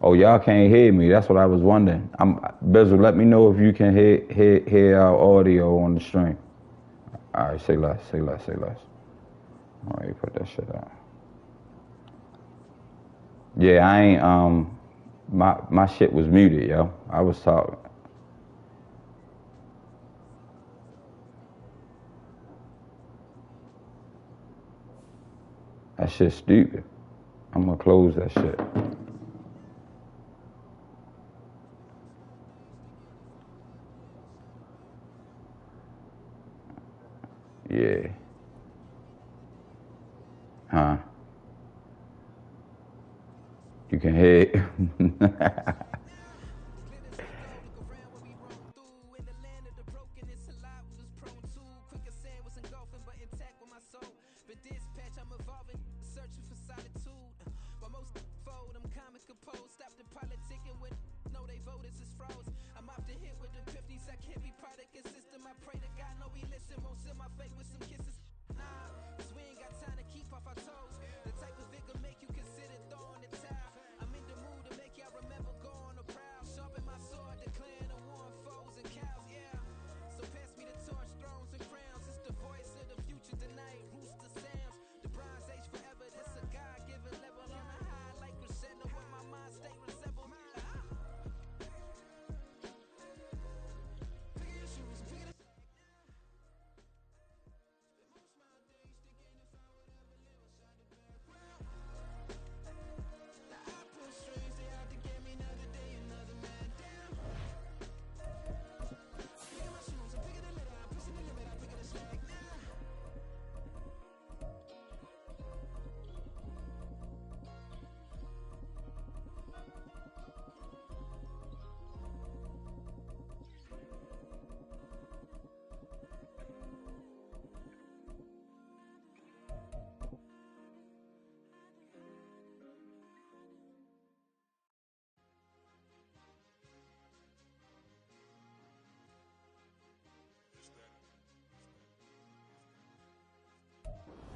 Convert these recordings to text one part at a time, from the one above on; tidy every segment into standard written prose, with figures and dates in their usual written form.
Oh, y'all can't hear me. That's what I was wondering. Bezel, let me know if you can hear our audio on the stream. All right, say less, say less, say less. All right, put that shit out. Yeah, I ain't, my shit was muted, yo. I was talking. That shit's stupid. I'm gonna close that shit. Yeah. Huh? You can hear it.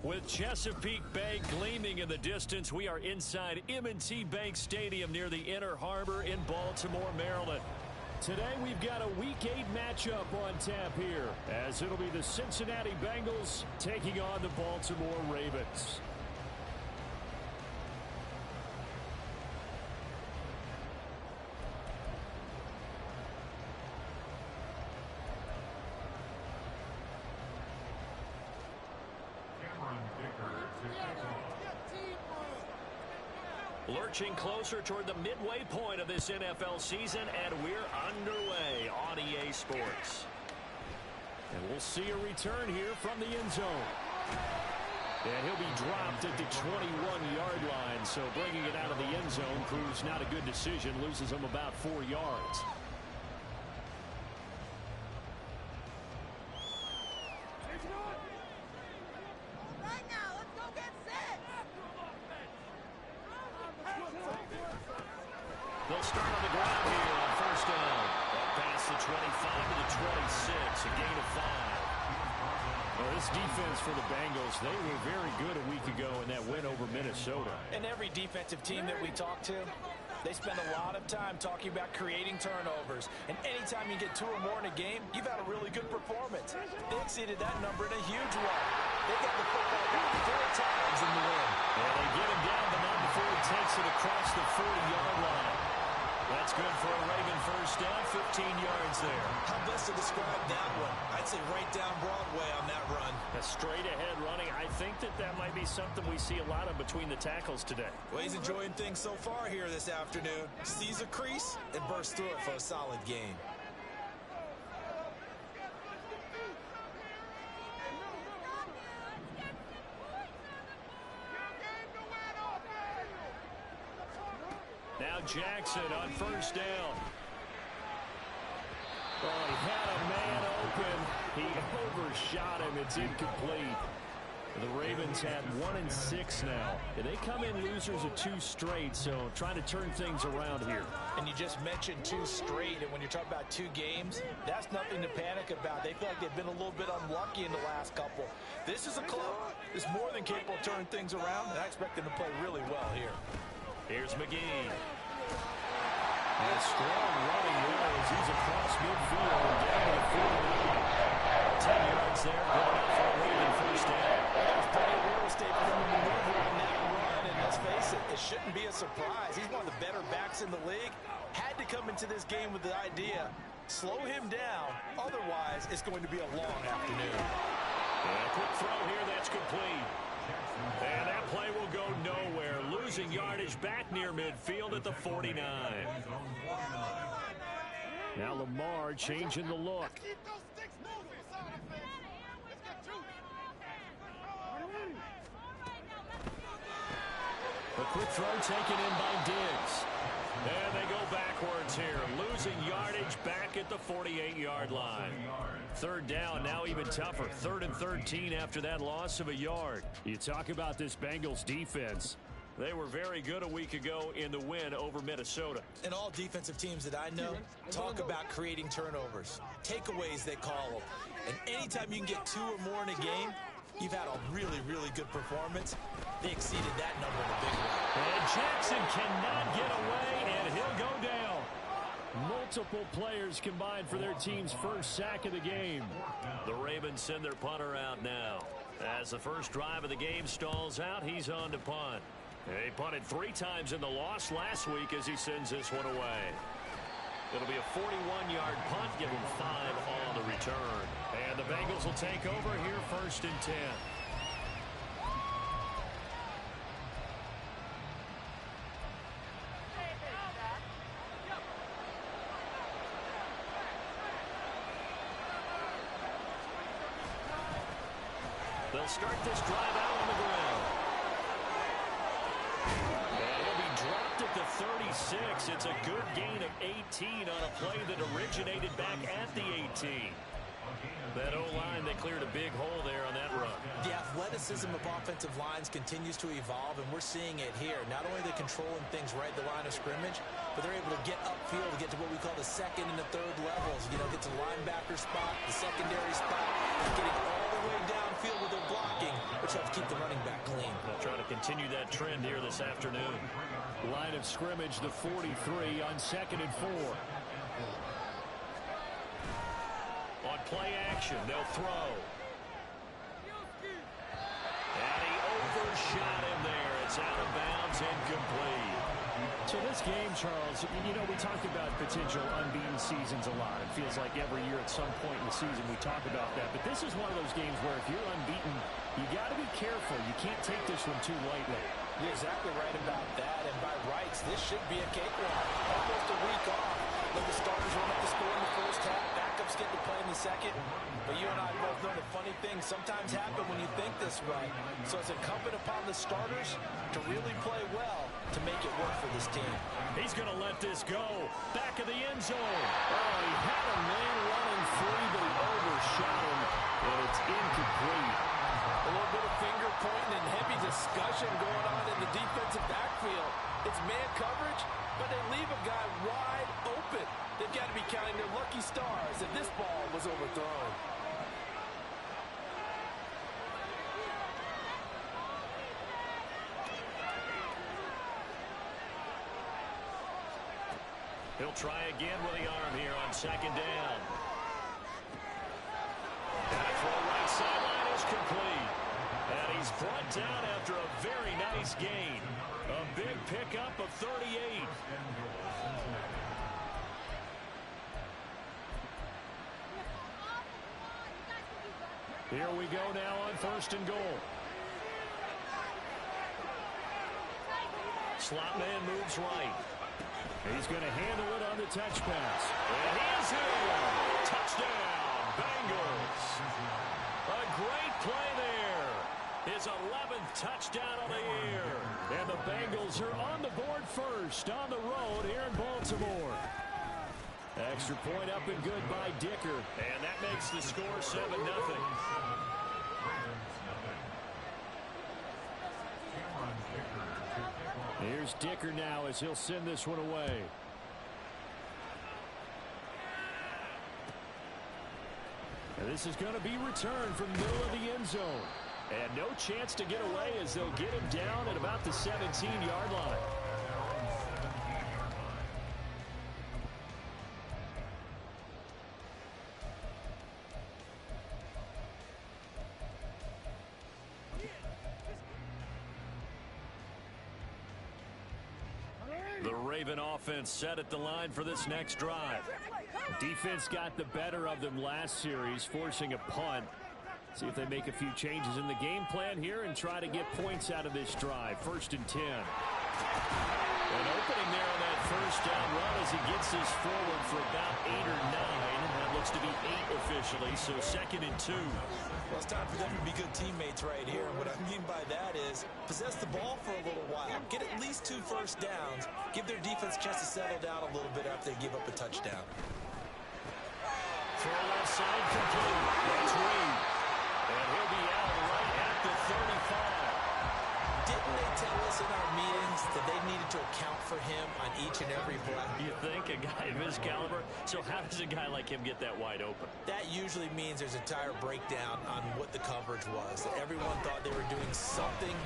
With Chesapeake Bay gleaming in the distance, we are inside M&T Bank Stadium near the Inner Harbor in Baltimore, Maryland. Today we've got a Week 8 matchup on tap here, as it'll be the Cincinnati Bengals taking on the Baltimore Ravens. Lurching closer toward the midway point of this NFL season, and we're underway on EA Sports. And we'll see a return here from the end zone. And he'll be dropped at the 21-yard line, so bringing it out of the end zone proves not a good decision, loses him about 4 yards. They'll start on the ground here on first down. Past the 25 to the 26, a gain of 5. Well, this defense for the Bengals, they were very good a week ago in that win over Minnesota. And every defensive team that we talk to, they spend a lot of time talking about creating turnovers. And anytime you get 2 or more in a game, you've had a really good performance. They exceeded that number in a huge way. They got the football back 4 times in the win. And they get him down, but not before he takes it across the 40-yard line. That's good for a Raven first down, 15 yards there. How best to describe that one? I'd say right down Broadway on that run. A straight-ahead running. I think that might be something we see a lot of between the tackles today. Well, he's enjoying things so far here this afternoon. Sees a crease and bursts through it for a solid gain. Now Jackson on first down. Oh, he had a man open. He overshot him. It's incomplete. The Ravens had 1-6 now. And they come in losers of 2 straight, so trying to turn things around here. And you just mentioned 2 straight, and when you're talking about 2 games, that's nothing to panic about. They feel like they've been a little bit unlucky in the last couple. This is a club that's more than capable of turning things around, and I expect them to play really well here. Here's McGee. strong running there as he's across midfield and down to the 49. 10 yards there, good enough for a Raven first down. There's plenty of real estate for him to maneuver on that run, and let's face it, it shouldn't be a surprise. He's one of the better backs in the league. Had to come into this game with the idea, slow him down, otherwise it's going to be a long afternoon. And a quick throw here, that's complete. And that play will go nowhere, losing yardage back near midfield at the 49. Now Lamar changing the look. A quick throw taken in by Diggs. And they go backwards here, losing yardage back at the 48-yard line. Third down, now even tougher. 3rd and 13 after that loss of a yard. You talk about this Bengals defense. They were very good a week ago in the win over Minnesota. And all defensive teams that I know talk about creating turnovers. Takeaways, they call them. And anytime you can get 2 or more in a game, you've had a really, really good performance. They exceeded that number in a big way. And Jackson cannot get away, and he'll go down. Multiple players combined for their team's first sack of the game. The Ravens send their punter out now. As the first drive of the game stalls out, he's on to punt. He punted 3 times in the loss last week as he sends this one away. It'll be a 41-yard punt, give him 5 on the return. And the Bengals will take over here 1st and 10. They'll start this drive out on the ground. And he'll be dropped at the 36. It's a good gain of 18 on a play that originated back at the 18. That O-line, they cleared a big hole there on that run. The athleticism of offensive lines continues to evolve, and we're seeing it here. Not only are they controlling things right at the line of scrimmage, but they're able to get upfield to get to what we call the 2nd and the 3rd levels. You know, get to the linebacker spot, the secondary spot, getting all the way downfield with their blocking, which helps keep the running back clean. They'll try to continue that trend here this afternoon. Line of scrimmage, the 43 on 2nd and 4. On play action, they'll throw. And he overshot him there. It's out of bounds, incomplete. So this game, Charles, you know, we talk about potential unbeaten seasons a lot. It feels like every year at some point in the season we talk about that. But this is one of those games where if you're unbeaten, you got to be careful. You can't take this one too lightly. You're exactly right about that. And by rights, this should be a cakewalk. Almost a week off. Let the starters run up the score in the first half. Backups get to play in the second. But you and I both know the funny things sometimes happen when you think this way. So it's incumbent upon the starters to really play well to make it work for this team. He's going to let this go. Back of the end zone. Oh, he had a man running free, but he overshot him. And it's incomplete. A little bit of finger pointing and heavy discussion going on in the defensive backfield. It's man coverage, but they leave a guy wide open. They've got to be counting their lucky stars that this ball was overthrown. He'll try again with the arm here on 2nd down. And a throw right sideline is complete. And he's brought down after a very nice gain. A big pickup of 38. Here we go now on 1st and goal. Slot man moves right. He's going to handle it on the touch pass. And he is in. Touchdown, Bengals. A great play there. His 11th touchdown of the year. And the Bengals are on the board first on the road here in Baltimore. Extra point up and good by Dicker. And that makes the score 7-0. Here's Dicker now as he'll send this one away. And this is going to be returned from the middle of the end zone. And no chance to get away as they'll get him down at about the 17-yard line. The Raven offense set at the line for this next drive. Defense got the better of them last series, forcing a punt. See if they make a few changes in the game plan here and try to get points out of this drive. 1st and 10. An opening there on that first down run as he gets this forward for about 8 or 9. That looks to be 8 officially, so 2nd and 2. Well, it's time for them to be good teammates right here. And what I mean by that is possess the ball for a little while. Get at least 2 first downs. Give their defense a chance to settle down a little bit after they give up a touchdown. Throw left side complete. That's Reed. And he'll be out right at the 35. Didn't they tell us in our meetings that they needed to account for him on each and every play? You think a guy of his caliber? So how does a guy like him get that wide open? That usually means there's a tire breakdown on what the coverage was. That everyone thought they were doing something,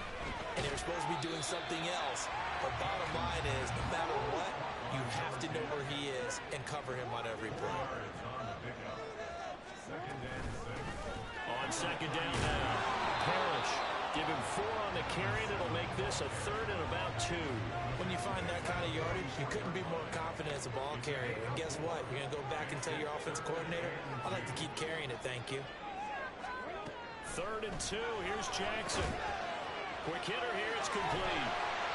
and they were supposed to be doing something else. But bottom line is, no matter what, you have to know where he is and cover him on every play. On 2nd down now, Parrish. Give him 4 on the carry, and it'll make this a 3rd and about 2. When you find that kind of yardage, you couldn't be more confident as a ball carrier. And guess what? You're going to go back and tell your offensive coordinator, I'd like to keep carrying it, thank you. 3rd and 2. Here's Jackson. Quick hitter here. It's complete.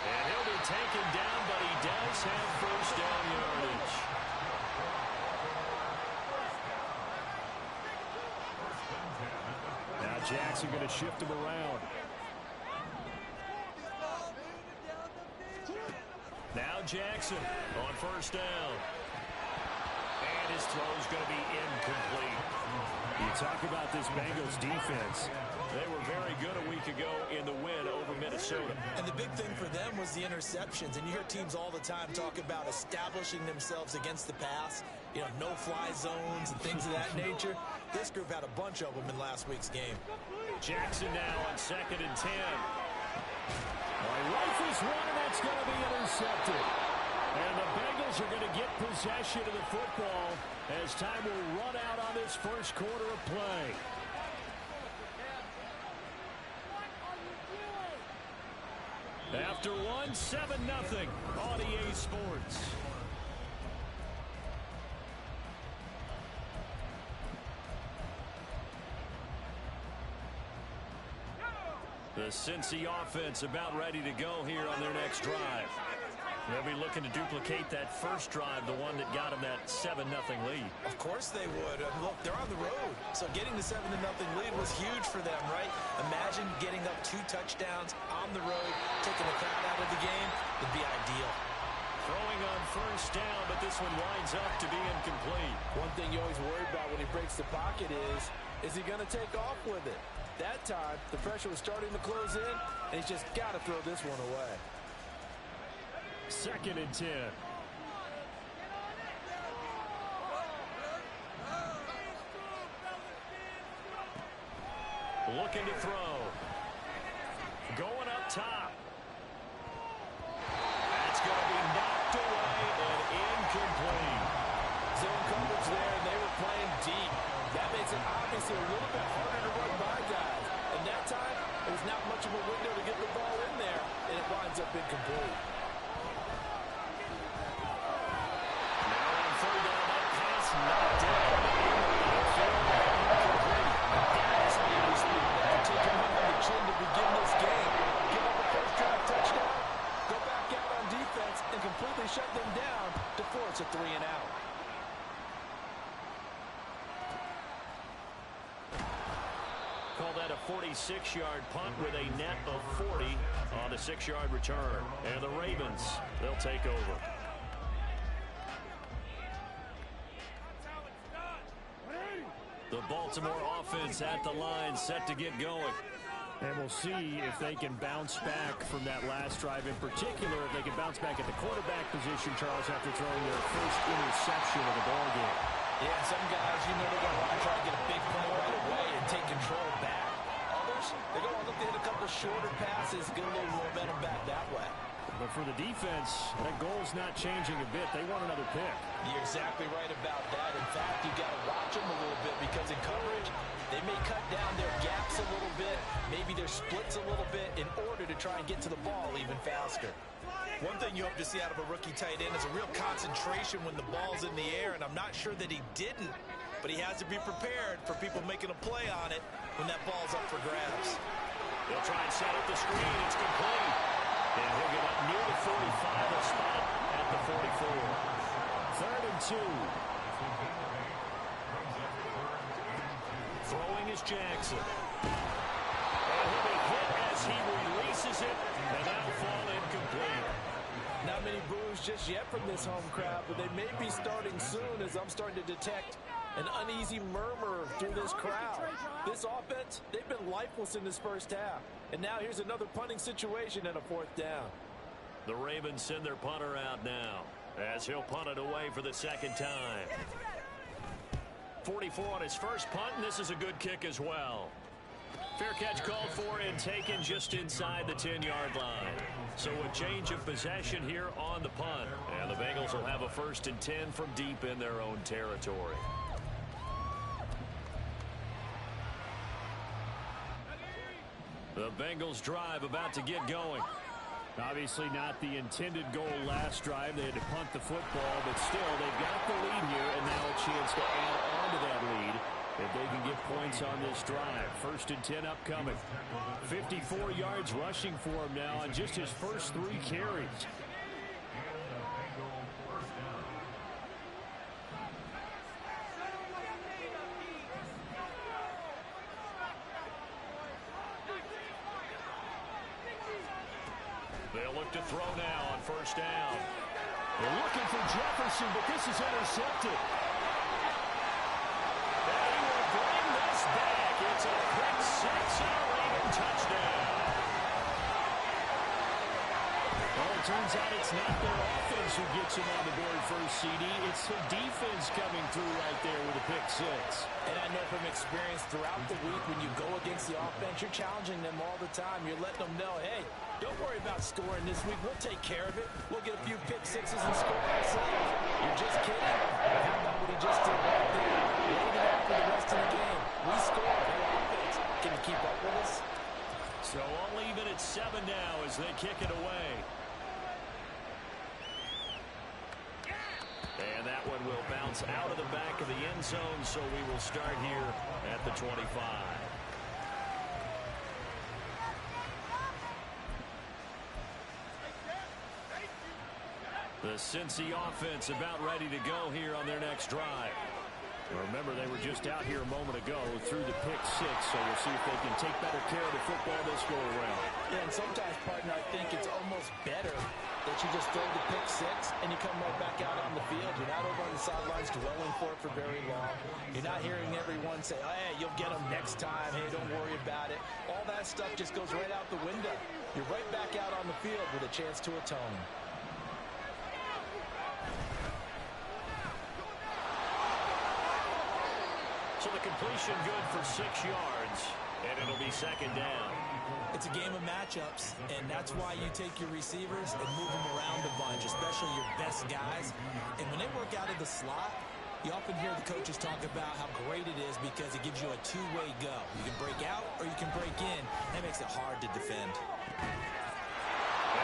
And he'll be taken down, but he does have 1st down yardage. Now Jackson going to shift him around. Now Jackson on 1st down. And his throw's going to be incomplete. You talk about this Bengals defense. They were very good a week ago in the win over Minnesota. And the big thing for them was the interceptions. And you hear teams all the time talk about establishing themselves against the pass. You know, no-fly zones and things of that nature. This group had a bunch of them in last week's game. Jackson now on 2nd and 10. Rifles one, and that's going to be intercepted. And the Bengals are going to get possession of the football as time will run out on this first quarter of play. After one, 7-0 on EA Sports. The Cincy offense about ready to go here on their next drive. They'll be looking to duplicate that first drive, the one that got them that 7-0 lead. Of course they would. Look, they're on the road. So getting the 7-0 lead was huge for them, right? Imagine getting up 2 touchdowns on the road, taking the crowd out of the game. Would be ideal. Throwing on 1st down, but this one winds up to be incomplete. One thing you always worry about when he breaks the pocket is he going to take off with it? That time, the pressure was starting to close in, and he's just got to throw this one away. 2nd and 10. Looking to throw. Going up top. That's going to be knocked away and incomplete. Zone coverage there, and they were playing deep. That makes it obviously a little bit harder to run by guys. And that time, there was not much of a window to get the ball in there, and it winds up incomplete. Now on 3rd down, that pass knocked down. That's how you speak. That could take him on the chin to begin this game. Give up a first drive touchdown, go back out on defense, and completely shut them down to force a 3-and-out. Call that a 46-yard punt with a net of 40 on a 6-yard return. And the Ravens, they'll take over. The Baltimore offense at the line, set to get going. And we'll see if they can bounce back from that last drive. In particular, if they can bounce back at the quarterback position, Charles, after throwing their first interception of the ball game. Yeah, some guys, you know, they're going to want to try to get a big play right away and take control back. Others, they're going to look to hit a couple shorter passes, get a little momentum back that way. But for the defense, that goal's not changing a bit. They want another pick. You're exactly right about that. In fact, you've got to watch them a little bit because in coverage, they may cut down their gaps a little bit, maybe their splits a little bit in order to try and get to the ball even faster. One thing you hope to see out of a rookie tight end is a real concentration when the ball's in the air, and I'm not sure that he didn't, but he has to be prepared for people making a play on it when that ball's up for grabs. They'll try and set up the screen. It's complete. And he'll get up near the 45, a spot at the 44. 3rd and 2. Throwing is Jackson. And he'll be hit as he releases it, and that'll fall incomplete. Not many boos just yet from this home crowd, but they may be starting soon as I'm starting to detect an uneasy murmur through this crowd. This offense, they've been lifeless in this first half. And now here's another punting situation and a 4th down. The Ravens send their punter out now as he'll punt it away for the 2nd time. 44 on his first punt, and this is a good kick as well. Fair catch called for and taken just inside the 10-yard line. So a change of possession here on the punt. And the Bengals will have a 1st and 10 from deep in their own territory. The Bengals drive about to get going. Obviously not the intended goal last drive. They had to punt the football, but still they've got the lead here and now a chance to add on to that lead if they can get points on this drive. 1st and 10 upcoming. 54 yards rushing for him now on just his first 3 carries. They'll look to throw now on 1st down. They're looking for Jefferson, but this is intercepted. They will bring this back. It's a quick 6 and a Raven touchdown. Well, it turns out it's not their offense who gets them on the board first, CD. It's the defense coming through right there with a pick 6. And I know from experience throughout the week when you go against the offense, you're challenging them all the time. You're letting them know, hey, don't worry about scoring this week. We'll take care of it. We'll get a few pick 6s and score ourselves. You're just kidding. How about what he just did right there? Laid it out for the rest of the game. We scored. Hey, offense. Can you keep up with us? So all even at 7 now as they kick it away. And that one will bounce out of the back of the end zone, so we will start here at the 25. The Cincy offense about ready to go here on their next drive. Remember, they were just out here a moment ago through the pick 6, so we'll see if they can take better care of the football this go around. Yeah, and sometimes, partner, I think it's almost better that you just throw the pick 6 and you come right back out on the field. You're not over on the sidelines dwelling for it for very long. You're not hearing everyone say, oh, hey, you'll get them next time. Hey, don't worry about it. All that stuff just goes right out the window. You're right back out on the field with a chance to atone. So the completion good for 6 yards, and it'll be 2nd down. It's a game of matchups, and that's why you take your receivers and move them around a bunch, especially your best guys. And when they work out of the slot, you often hear the coaches talk about how great it is because it gives you a two-way go. You can break out or you can break in. That makes it hard to defend. And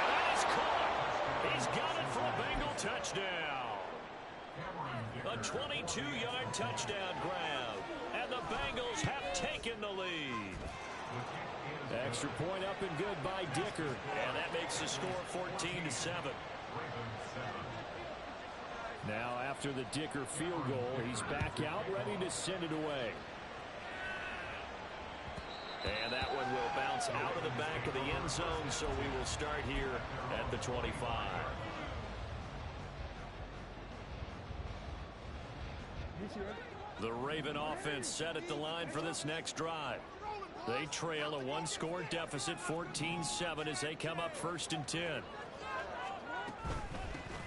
that is caught. He's got it for a Bengal touchdown. A 22-yard touchdown grab. And the Bengals have taken the lead. Extra point up and good by Dicker. And that makes the score 14-7. Now after the Dicker field goal, he's back out ready to send it away. And that one will bounce out of the back of the end zone, so we will start here at the 25. The Raven offense set at the line for this next drive. They trail a 1-score deficit, 14-7, as they come up 1st and 10.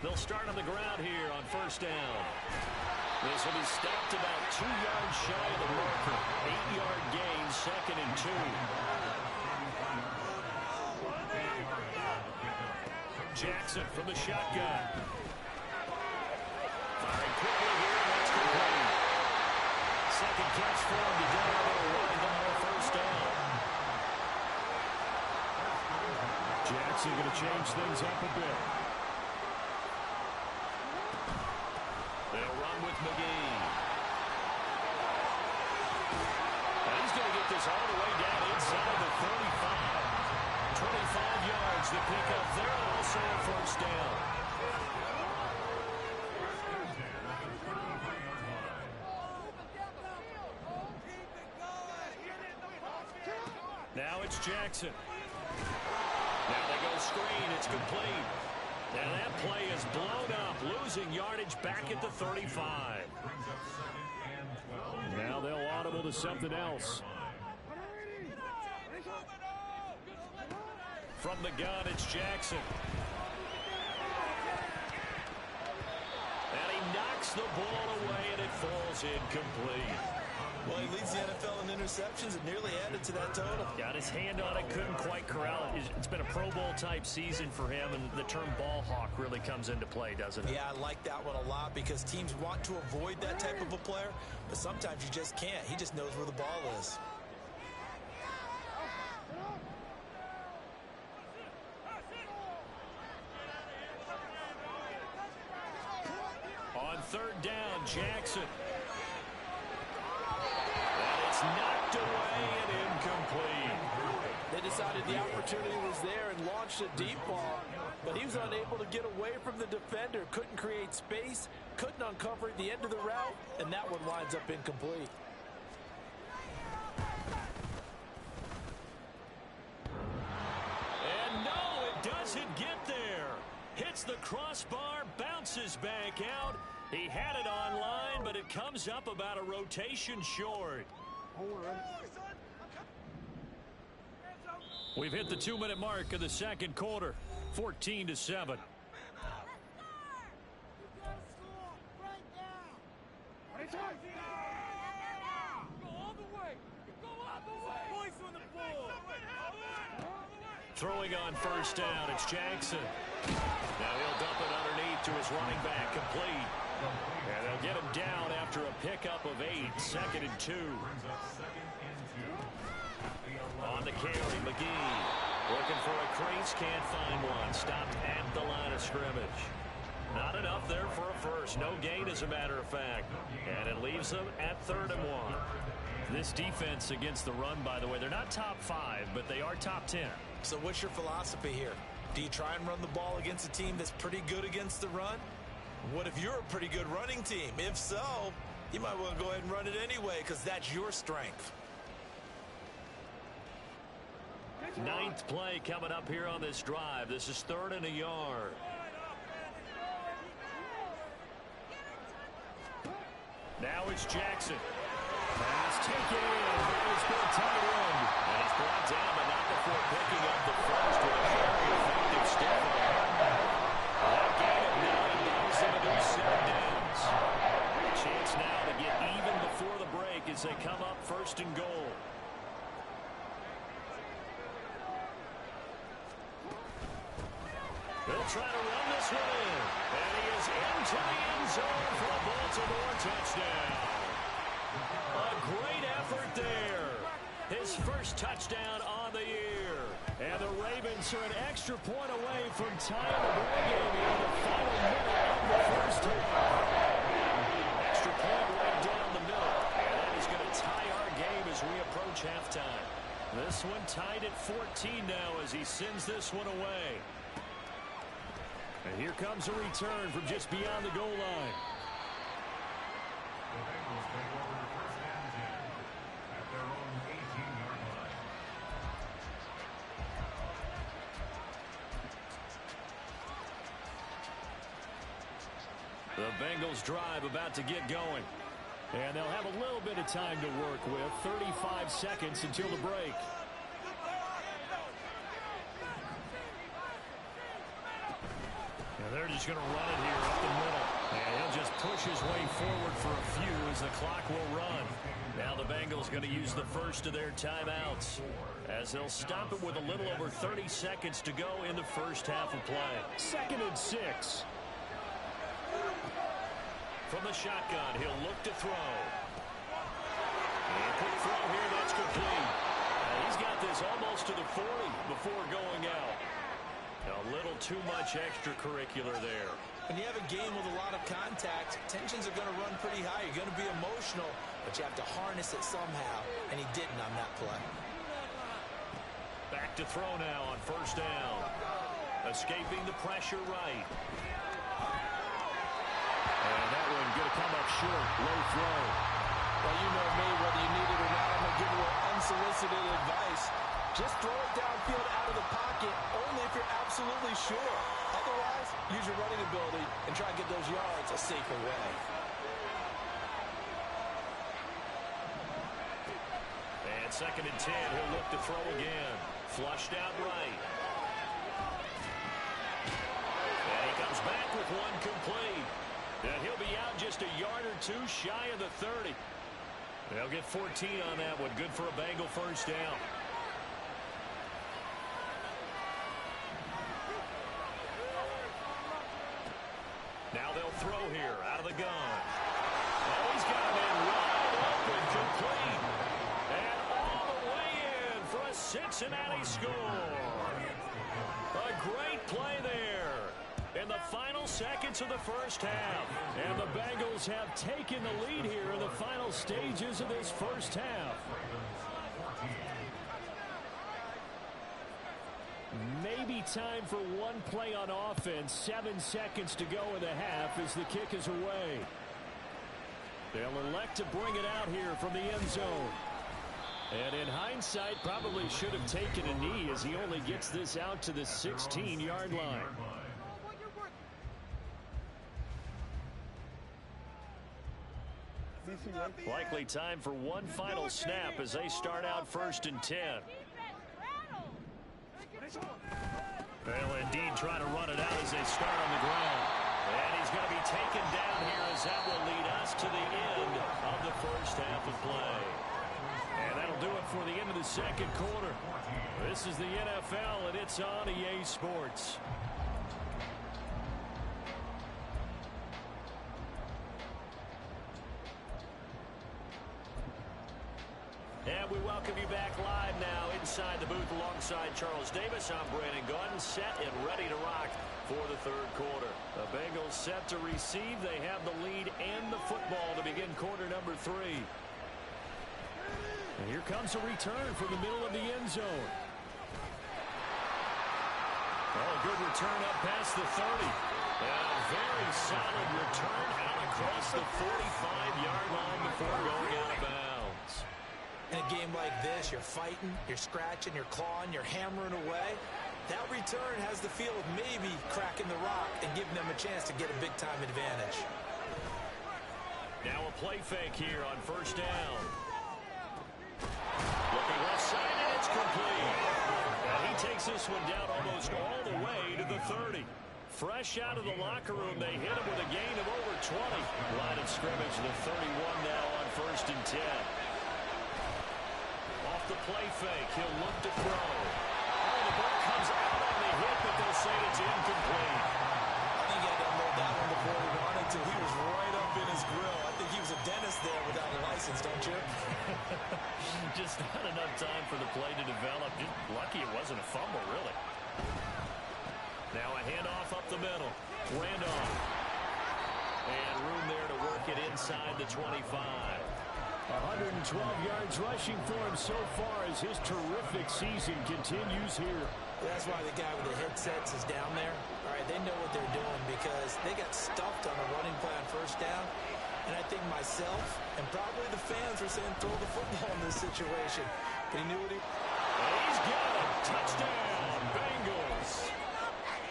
They'll start on the ground here on 1st down. This will be stopped about 2 yards shy of the marker. 8-yard gain, 2nd and 2. Jackson from the shotgun. Firing quickly here, and that's complete. Second catch for him today. They'll ride them on a first down. Jackson going to change things up a bit. They'll run with McGee. And he's going to get this all the way down inside the 35. 25 yards to pick up there, and also a first down. Now it's Jackson. Now they go screen. It's complete. And that play is blown up, losing yardage back at the 35. Now they'll audible to something else. From the gun, it's Jackson. And he knocks the ball away, and it falls incomplete. Well, he leads the NFL in interceptions and nearly added to that total. Got his hand on it, couldn't quite corral it. It's been a Pro Bowl-type season for him, and the term ball hawk really comes into play, doesn't it? Yeah, I like that one a lot because teams want to avoid that type of a player, but sometimes you just can't. He just knows where the ball is. On third down, Jackson. Knocked away and incomplete. They decided the opportunity was there and launched a deep ball, but he was unable to get away from the defender, couldn't create space, couldn't uncover the end of the route, and that one winds up incomplete. And no, it doesn't get there. Hits the crossbar, bounces back out. He had it on line, but it comes up about a rotation short. We've hit the 2-minute mark of the second quarter, 14-7. Throwing on first down, it's Jackson. Now he'll dump it underneath to his running back, complete. And they'll get him down after a pickup of 8, 2nd and 2. On the carry, McGee. Looking for a crease, can't find one. Stopped at the line of scrimmage. Not enough there for a first. No gain, as a matter of fact. And it leaves them at 3rd and 1. This defense against the run, by the way, they're not top 5, but they are top 10. So what's your philosophy here? Do you try and run the ball against a team that's pretty good against the run? What if you're a pretty good running team? If so, you might want to go ahead and run it anyway because that's your strength. 9th play coming up here on this drive. This is 3rd and a yard. Now it's Jackson. Pass taken in. It's been tight end. And he's brought down, but not before picking up the first with a very effective step. That gain of 9 brings him to 7 downs. Chance now to get even before the break as they come up 1st and goal. He'll try to run this one in. And he is into the end zone for a Baltimore touchdown. A great effort there. His first touchdown on the year. And the Ravens are an extra point away from tying the ball game in the final minute of the first half. Extra point right down the middle. And that is going to tie our game as we approach halftime. This one tied at 14 now as he sends this one away. And here comes a return from just beyond the goal line. The Bengals take over first and 10 at their own 18-yard line. The Bengals drive about to get going. And they'll have a little bit of time to work with. 35 seconds until the break. They're just going to run it here up the middle. And he'll just push his way forward for a few as the clock will run. Now the Bengals going to use the first of their timeouts. as they'll stop it with a little over 30 seconds to go in the first half of play. 2nd and 6. From the shotgun, he'll look to throw. And quick throw here, that's complete. And he's got this almost to the 40 before going out. A little too much extracurricular there. When you have a game with a lot of contact, tensions are going to run pretty high. You're going to be emotional, but you have to harness it somehow, and he didn't on that play. Back to throw now on 1st down. Escaping the pressure right. And that one going to come up short. Low throw. Well, you know me, whether you need it or not, I'm going to give you a little unsolicited advice. Just throw it downfield out of the pocket, only if you're absolutely sure. Otherwise, use your running ability and try to get those yards a safer way. And 2nd and 10, he'll look to throw again. Flushed out right. And he comes back with one complete. And he'll be out just a yard or two shy of the 30. They'll get 14 on that one. Good for a Bengal 1st down. Now they'll throw here out of the gun. Oh, he's got him in wide open, complete. And all the way in for a Cincinnati score. A great play there in the final seconds of the first half. And the Bengals have taken the lead here in the final stages of this first half. Maybe time for one play on offense. 7 seconds to go in the half as the kick is away. They'll elect to bring it out here from the end zone. And in hindsight, probably should have taken a knee as he only gets this out to the 16-yard line. Likely time for one final snap as they start out 1st and 10. They'll indeed try to run it out as they start on the ground. And he's going to be taken down here as that will lead us to the end of the first half of play. And that'll do it for the end of the 2nd quarter. This is the NFL, and it's on EA Sports. And we welcome you back live now inside the booth alongside Charles Davis. I'm Brandon Gaudin, set and ready to rock for the 3rd quarter. The Bengals set to receive. They have the lead and the football to begin quarter number 3. And here comes a return from the middle of the end zone. Oh, good return up past the 30. And a very solid return out across the 45-yard line before going out of bounds. In a game like this, you're fighting, you're scratching, you're clawing, you're hammering away. That return has the feel of maybe cracking the rock and giving them a chance to get a big-time advantage. Now a play fake here on 1st down. Looking left side, and it's complete. And he takes this one down almost all the way to the 30. Fresh out of the locker room, they hit him with a gain of over 20. Line of scrimmage, the 31 now on 1st and 10. Off the play fake, he'll look to throw. Oh, the ball comes out on the hit, but they'll say it's incomplete. I think he had to unload that one before he wanted to. He was right up in his grill. I think he was a dentist there without a license, don't you? Just not enough time for the play to develop. Just lucky it wasn't a fumble, really. Now a handoff up the middle. Randolph. And room there to work it inside the 25. 112 yards rushing for him so far as his terrific season continues here. That's why the guy with the headsets is down there. All right, they know what they're doing because they got stuffed on a running play on 1st down. And I think myself and probably the fans were saying throw the football in this situation. But he knew what he... And he's got it. Touchdown, Bengals.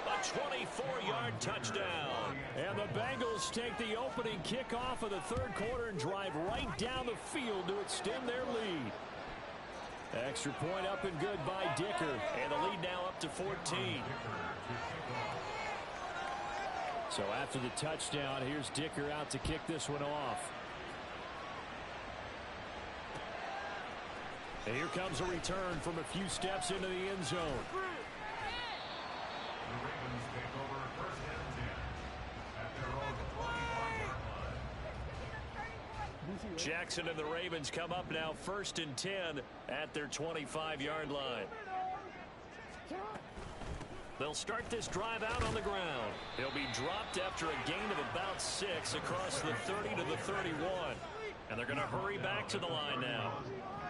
A 24-yard touchdown. And the Bengals take the opening kickoff of the 3rd quarter and drive right down the field to extend their lead. Extra point up and good by Dicker. And the lead now up to 14. So after the touchdown, here's Dicker out to kick this one off. And here comes a return from a few steps into the end zone. The Ravens take over first and 10 at their own 25-yard line. Jackson and the Ravens come up now first and 10 at their 25-yard line. They'll start this drive out on the ground. He'll be dropped after a gain of about 6 across the 30 to the 31. And they're going to hurry back to the line now.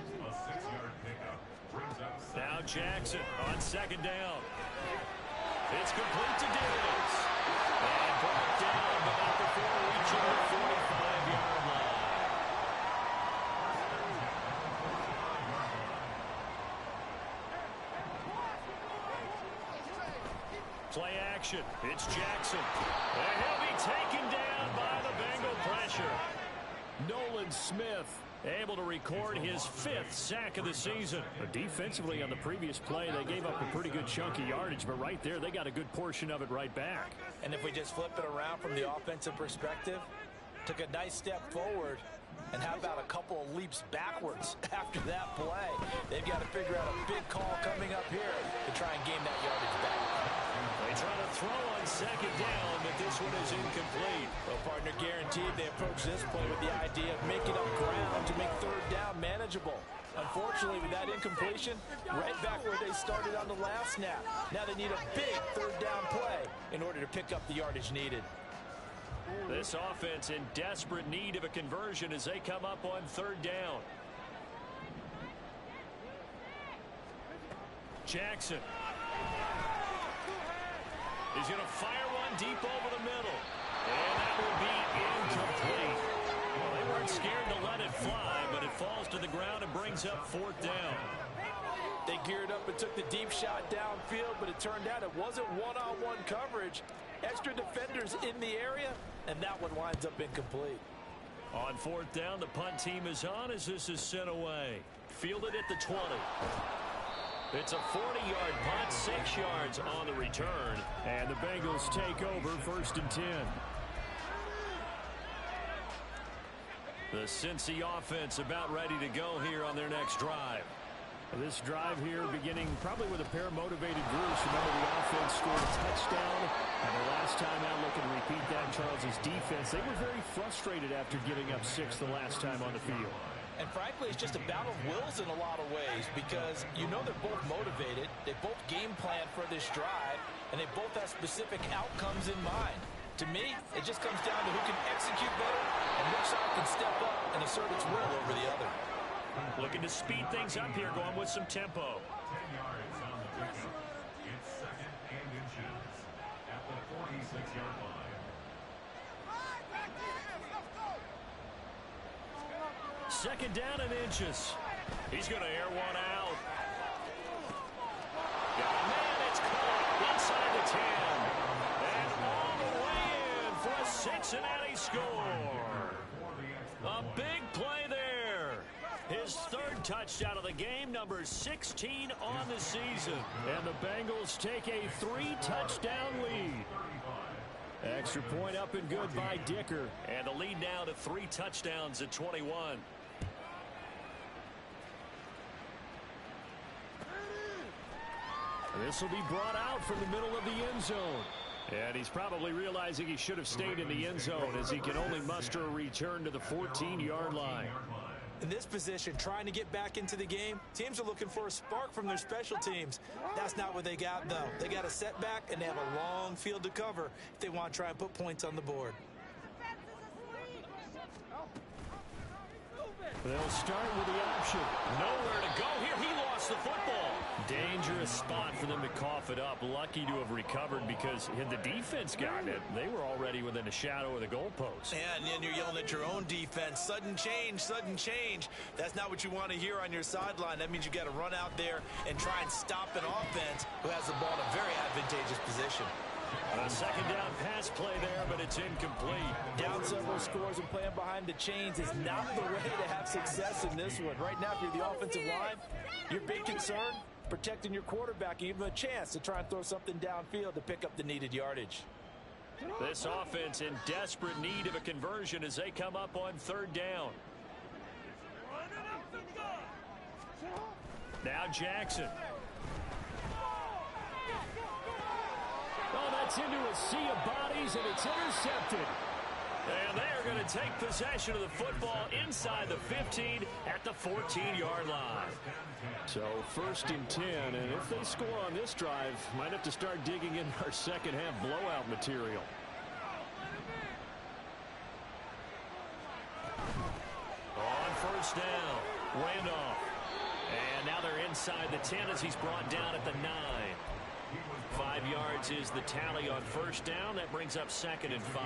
A 6-yard pickup brings up Now Jackson on second down. It's complete to Davis. And brought down, but not before reaching the 45-yard line. Play action. It's Jackson. And he'll be taken down by the Bengal pressure. Nolan Smith able to record his 5th sack of the season. But defensively on the previous play, they gave up a pretty good chunk of yardage. But right there, they got a good portion of it right back. And if we just flip it around from the offensive perspective, took a nice step forward, and how about a couple of leaps backwards after that play? They've got to figure out a big call coming up here to try and gain that yardage back. They try to throw on second down, but this one is incomplete. Well, partner, guaranteed they approach this play with the idea of making up ground to make third down manageable. Unfortunately, with that incompletion, right back where they started on the last snap. Now they need a big third down play in order to pick up the yardage needed. This offense in desperate need of a conversion as they come up on third down. Jackson. He's going to fire one deep over the middle. And that will be incomplete. Well, they weren't scared to let it fly, but it falls to the ground and brings up fourth down. They geared up and took the deep shot downfield, but it turned out it wasn't one-on-one coverage. Extra defenders in the area, and that one winds up incomplete. On fourth down, the punt team is on as this is sent away. Fielded at the 20. It's a 40-yard punt, 6 yards on the return. And the Bengals take over first and 10. The Cincy offense about ready to go here on their next drive. This drive here beginning probably with a pair of motivated Bruce. Remember, the offense scored a touchdown. And the last time out, looking to repeat that, Charles' defense, they were very frustrated after giving up 6 the last time on the field. And frankly, it's just a battle of wills in a lot of ways because you know they're both motivated. They both game plan for this drive, and they both have specific outcomes in mind. To me, it just comes down to who can execute better and which side can step up and assert its will over the other. Looking to speed things up here, going with some tempo. 10 yards on the pickup. It's second and inches at the 46-yard line. Second down and inches. He's going to air one out. Got a man, it's caught inside the 10. And all the way in for a Cincinnati score. A big play there. His 3rd touchdown of the game, number 16 on the season. And the Bengals take a 3-touchdown lead. Extra point up and good by Dicker. And the lead now to 3 touchdowns at 21. This will be brought out from the middle of the end zone. And he's probably realizing he should have stayed in the end zone as he can only muster a return to the 14-yard line. In this position, trying to get back into the game, teams are looking for a spark from their special teams. That's not what they got, though. They got a setback, and they have a long field to cover if they want to try and put points on the board. They'll start with the option. Nowhere to go here. He lost the football. Dangerous spot for them to cough it up. Lucky to have recovered because had the defense gotten it, they were already within a shadow of the goalpost. And then you're yelling at your own defense. Sudden change, sudden change. That's not what you want to hear on your sideline. That means you got to run out there and try and stop an offense who has the ball in a very advantageous position. A second down pass play there, but it's incomplete. Down several scores and playing behind the chains is not the way to have success in this one. Right now, if you're the offensive line, your big concern, protecting your quarterback, and give him a chance to try and throw something downfield to pick up the needed yardage. This offense in desperate need of a conversion as they come up on third down. Now Jackson. Oh, that's into a sea of bodies, and it's intercepted. And they are going to take possession of the football inside the 15 at the 14-yard line. So 1st and 10, and if they score on this drive, might have to start digging in our second half blowout material. On 1st down, Randolph. And now they're inside the 10 as he's brought down at the 9. 5 yards is the tally on 1st down. That brings up 2nd and 5.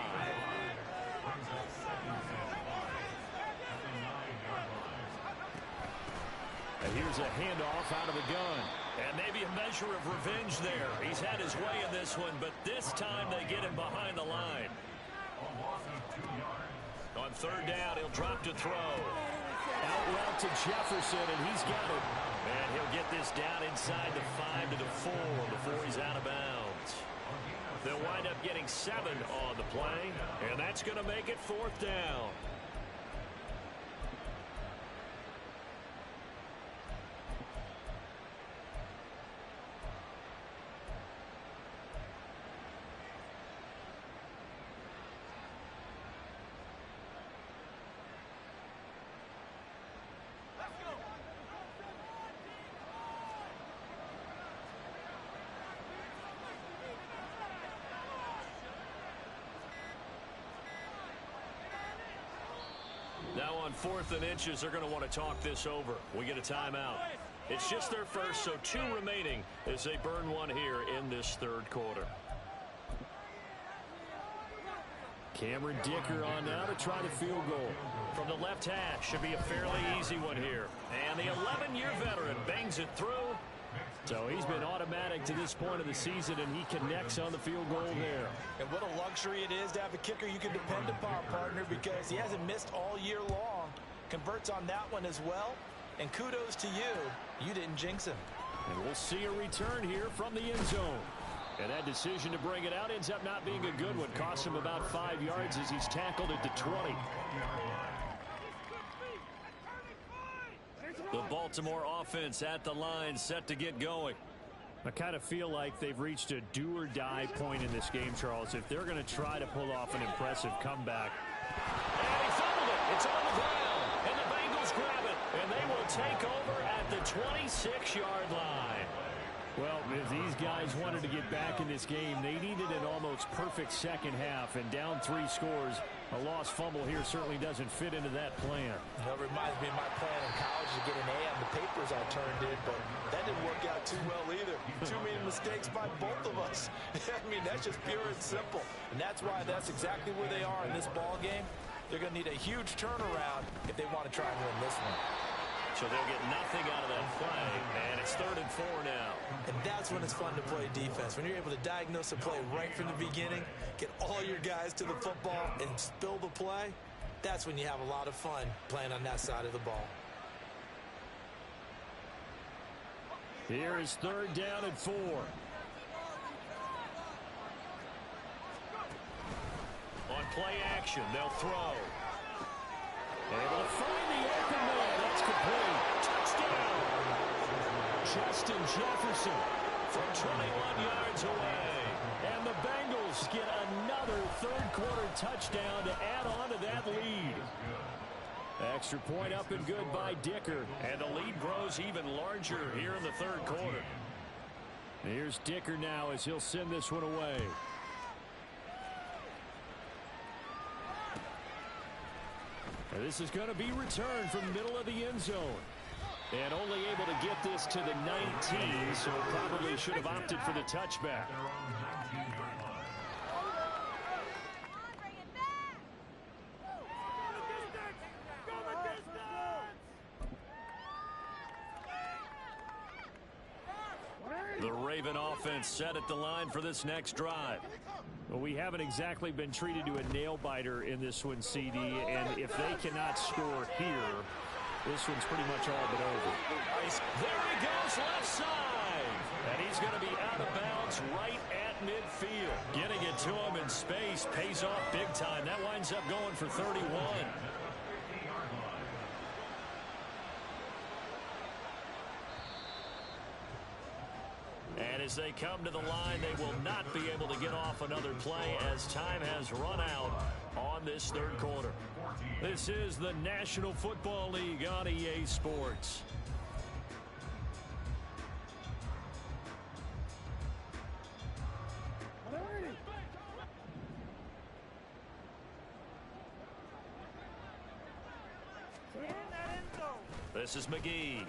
And here's a handoff out of the gun. And maybe a measure of revenge there. He's had his way in this one, but this time they get him behind the line. On 3rd down, he'll drop to throw. Out route to Jefferson, and he's got it. And he'll get this down inside the 5 to the 4 before he's out of bounds. They'll wind up getting 7 on the play, and that's going to make it 4th down. Now on 4th and inches, they're going to want to talk this over. We get a timeout. It's just their first, so 2 remaining as they burn one here in this 3rd quarter. Cameron Dicker on now to try the field goal. From the left hash, should be a fairly easy one here. And the 11-year veteran bangs it through. So he's been automatic to this point of the season, and he connects on the field goal there. And what a luxury it is to have a kicker you can depend upon, partner, because he hasn't missed all year long. Converts on that one as well. And kudos to you. You didn't jinx him. And we'll see a return here from the end zone. And that decision to bring it out ends up not being a good one. Costs him about 5 yards as he's tackled at the 20. The Baltimore offense at the line, set to get going. I kind of feel like they've reached a do-or-die point in this game, Charles, if they're going to try to pull off an impressive comeback. And he fumbled it. It's on the ground. And the Bengals grab it. And they will take over at the 26-yard line. Well, if these guys wanted to get back in this game, they needed an almost perfect second half. And down 3 scores, a lost fumble here certainly doesn't fit into that plan. That reminds me of my plan in college to get an A on the papers I turned in, but that didn't work out too well either. Too many mistakes by both of us. I mean, that's just pure and simple. And that's why that's exactly where they are in this ball game. They're going to need a huge turnaround if they want to try and win this one. So they'll get nothing out of that play, and it's 3rd and 4 now. And that's when it's fun to play defense. When you're able to diagnose a play right from the beginning, get all your guys to the football, and spill the play, that's when you have a lot of fun playing on that side of the ball. Here is 3rd down and 4. On play action, they'll throw. Able to find the open man. That's complete. Touchdown. Justin Jefferson from 21 yards away. And the Bengals get another 3rd quarter touchdown to add on to that lead. Extra point up and good by Dicker. And the lead grows even larger here in the 3rd quarter. Here's Dicker now as he'll send this one away. And this is going to be returned from the middle of the end zone. And only able to get this to the 19, so probably should have opted for the touchback. The Raven offense set at the line for this next drive. Well, we haven't exactly been treated to a nail-biter in this one, CD, and if they cannot score here, this one's pretty much all but over. There he goes, left side. And he's going to be out of bounds right at midfield. Getting it to him in space pays off big time. That winds up going for 31. And as they come to the line, they will not be able to get off another play as time has run out on this third quarter. This is the National Football League on EA Sports. This is McGee.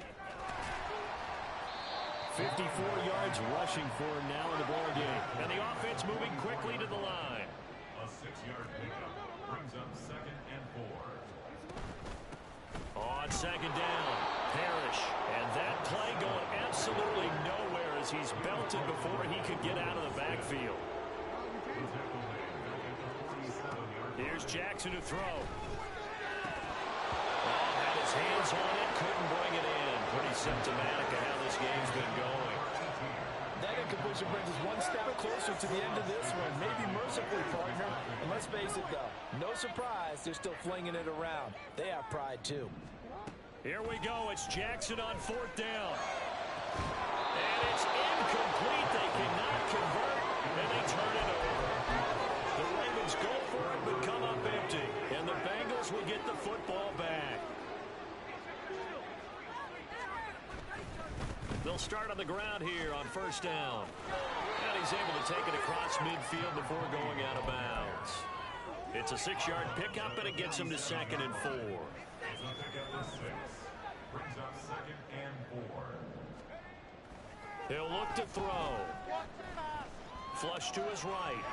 54 yards rushing for him now in the ball game. And the offense moving quickly to the line. A 6-yard pickup brings up 2nd and 4. On second down, Parrish. And that play going absolutely nowhere as he's belted before he could get out of the backfield. Here's Jackson to throw. Had his hands on it, couldn't bring it in. Pretty symptomatic of how this game's been going. That incompletion brings us one step closer to the end of this one. Maybe mercifully, partner. And let's face it, though, no surprise, they're still flinging it around. They have pride, too. Here we go. It's Jackson on 4th down. And it's incomplete. They cannot convert, and they turn it over. The Ravens go for it, but come up empty. And the Bengals will get the football back. They'll start on the ground here on 1st down. And he's able to take it across midfield before going out of bounds. It's a 6-yard pickup, and it gets him to 2nd and 4. It's a pickup of 6. Brings up 2nd and 4. He'll look to throw. Flush to his right.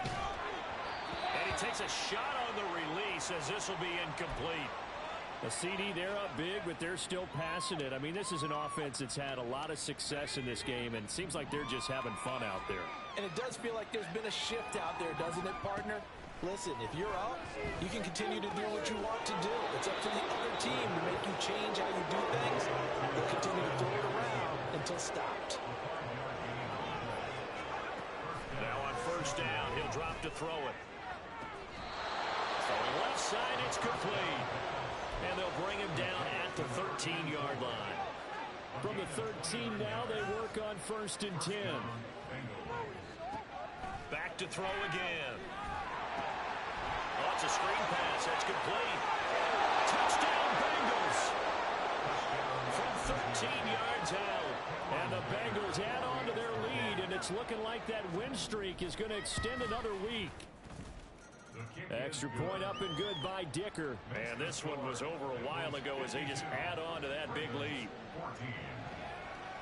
And he takes a shot on the release as this will be incomplete. A CD, they're up big, but they're still passing it. I mean, this is an offense that's had a lot of success in this game, and it seems like they're just having fun out there. And it does feel like there's been a shift out there, doesn't it, partner? Listen, if you're up, you can continue to do what you want to do. It's up to the other team to make you change how you do things. They'll continue to throw it around until stopped. Now on 1st down, he'll drop to throw it. From the left side, it's complete. And they'll bring him down at the 13-yard line. From the 13 now, they work on 1st and 10. Back to throw again. Oh, it's a screen pass. That's complete. Touchdown, Bengals. From 13 yards out. And the Bengals add on to their lead, and it's looking like that win streak is going to extend another week. Extra point up and good by Dicker. And this one was over a while ago as they just add on to that big lead.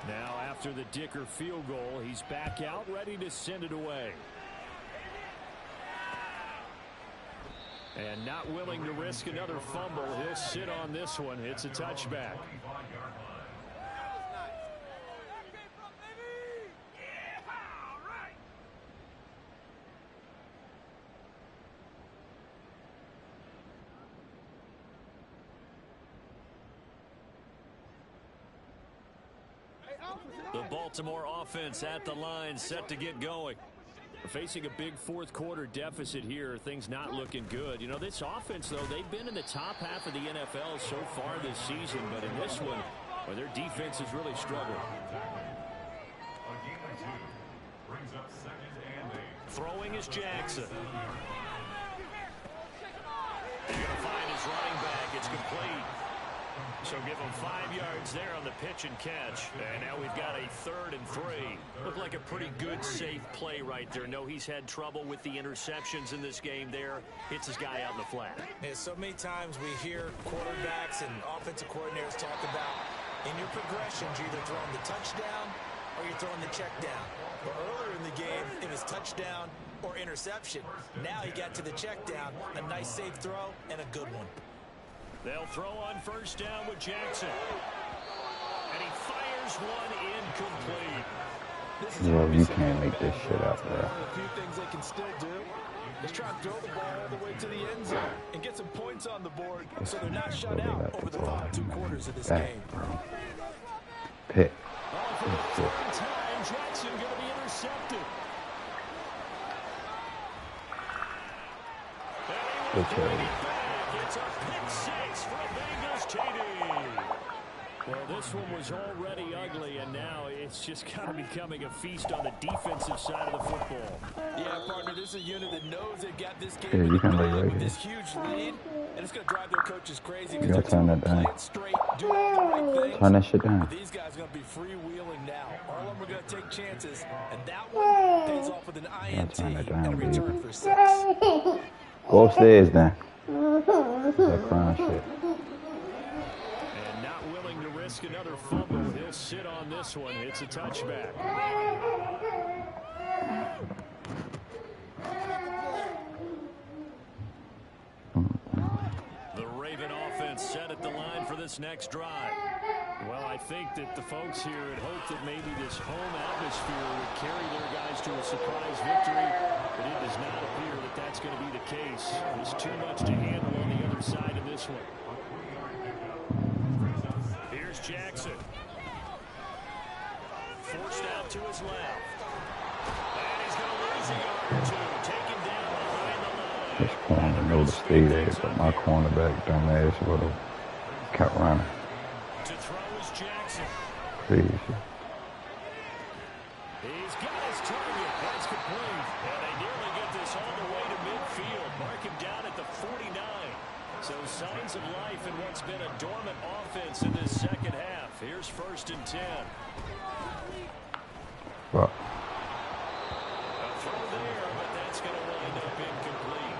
Now after the Dicker field goal, he's back out ready to send it away. And not willing to risk another fumble. He'll sit on this one. It's a touchback. The Baltimore offense at the line, set to get going. We're facing a big 4th quarter deficit here. Things not looking good. You know, this offense, though, they've been in the top half of the NFL so far this season. But in this one, well, their defense has really struggled. A game of 2 brings up 2nd and 8. Throwing is Jackson. They're going to find his running back. It's complete. So give him 5 yards there on the pitch and catch. And now we've got a 3rd and 3. Looked like a pretty good, safe play right there. No, he's had trouble with the interceptions in this game there. Hits his guy out in the flat. Yeah, so many times we hear quarterbacks and offensive coordinators talk about in your progressions, you're either throwing the touchdown or you're throwing the check down. But earlier in the game, it was touchdown or interception. Now he got to the check down, a nice safe throw and a good one. They'll throw on 1st down with Jackson. And he fires one incomplete. Yo, you can't make this shit up, bro. One of the few things they can still do is try and throw the ball all the way to the end zone and get some points on the board so they're not shut out over the final 2 quarters of this game. Pick. For the 3rd time, Jackson going to be intercepted. Okay. It's a pick 6 for Bengals TD. Well, this one was already ugly, and now it's just kind of becoming a feast on the defensive side of the football. Yeah, partner, this is a unit that knows they've got this game Yeah, in you the can lay bag right with here. this huge lead, and it's going to drive their coaches crazy You because gotta turn that play down. it straight, do all the right things. Turn that shit down. But these guys are going to be freewheeling now. All of them are going to take chances, and that one pays off with an INT turn that and a down, return baby. for 6. Go upstairs then. That crying shit. And not willing to risk another fumble. He'll sit on this one. It's a touchback. The Raven offense set at the line for this next drive. Well, I think that the folks here had hoped that maybe this home atmosphere would carry their guys to a surprise victory, but it does not appear that that's going to be the case. There's too much to handle on the other side of this one. Here's Jackson. Forced out to his left. And he's going to lose a yard or two. Taken down behind the line. This corner know to stay there, but my cornerback dumbass would have kept running. To throw is Jackson. Crazy. He's got his target. That's complete. And they nearly get this all the way to midfield. Mark him down at the 49. So signs of life in what's been a dormant offense in this second half. Here's 1st and 10. Fuck. A throw there, but that's going to wind up incomplete.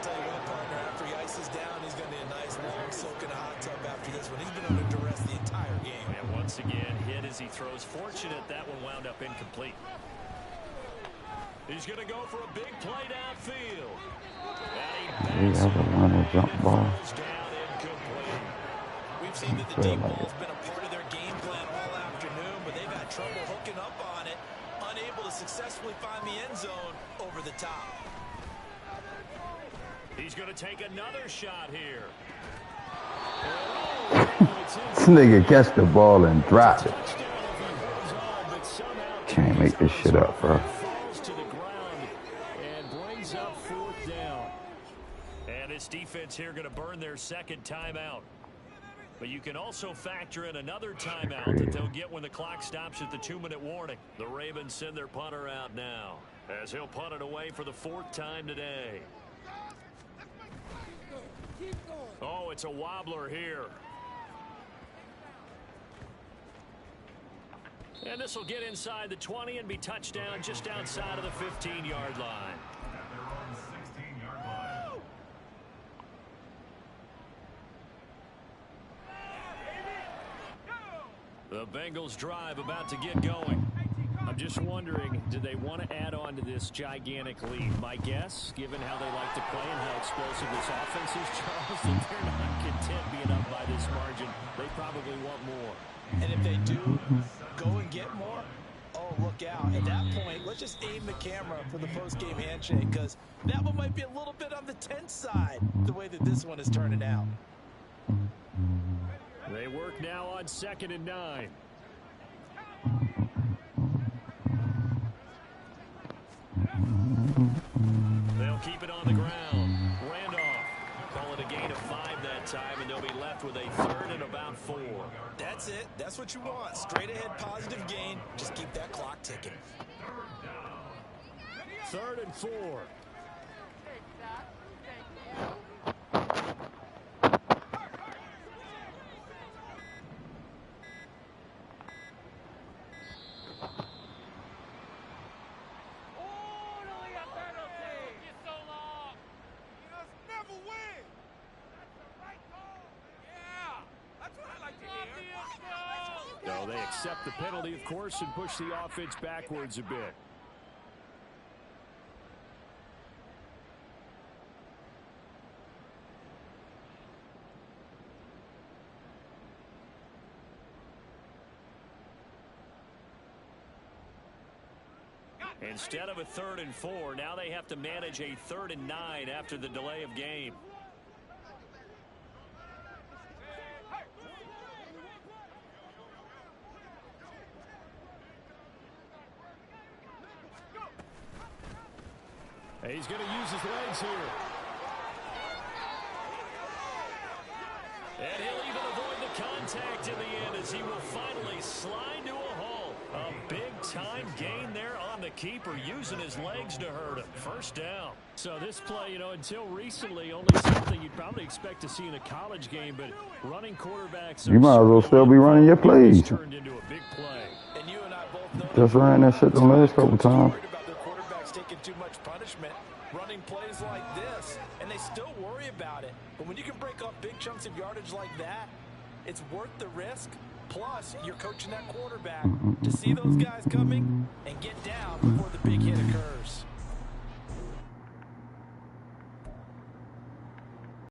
Tell you what, partner, after he ices down, he's going to need a nice long soak in a hot tub after this one. He's been under duress the entire game. And once again, hit as he throws. Fortunate that one wound up incomplete. He's going to go for a big play downfield. We have a running jump ball. We've seen that the deep ball's been a part of their game plan all afternoon, but they've had trouble hooking up on it, unable to successfully find the end zone over the top. He's going to take another shot here. This nigga catch the ball and drop it. Can't make this shit up, bro. Falls to the ground and brings up 4th down. And this defense here going to burn their second timeout. But you can also factor in another timeout that they'll get when the clock stops at the 2-minute warning. The Ravens send their punter out now as he'll punt it away for the 4th time today. Oh, it's a wobbler here. And this will get inside the 20 and be touched down just outside of the 15-yard line. At their own 16-yard line. The Bengals drive about to get going. I'm just wondering, do they want to add on to this gigantic lead? My guess, given how they like to play and how explosive this offense is, Charles, that they're not content being up by this margin. They probably want more. And if they do go and get more, oh, look out. At that point, let's just aim the camera for the post-game handshake, because that one might be a little bit on the tense side, the way that this one is turning out. They work now on 2nd and 9. They'll keep it on the ground. Randolph. Call it a gain of 5 that time, and they'll be left with a 3rd and about 4. That's it. That's what you want. Straight ahead positive gain. Just keep that clock ticking. 3rd and 4. So they accept the penalty, of course, and push the offense backwards a bit. Instead of a 3rd and 4, now they have to manage a 3rd and 9 after the delay of game. He's going to use his legs here. And he'll even avoid the contact. contact in the end as he will finally slide to a halt. A big-time gain there on the keeper, using his legs to hurt him. First down. So this play, until recently, only something you'd probably expect to see in a college game, but running quarterbacks... You might as well still be running your plays. Turned into a big play. And you and I both know Just ran that shit the last couple times. worried about their quarterbacks taking too much punishment, running plays like this, and they still worry about it. But when you can break up big chunks of yardage like that, it's worth the risk. Plus, you're coaching that quarterback to see those guys coming and get down before the big hit occurs.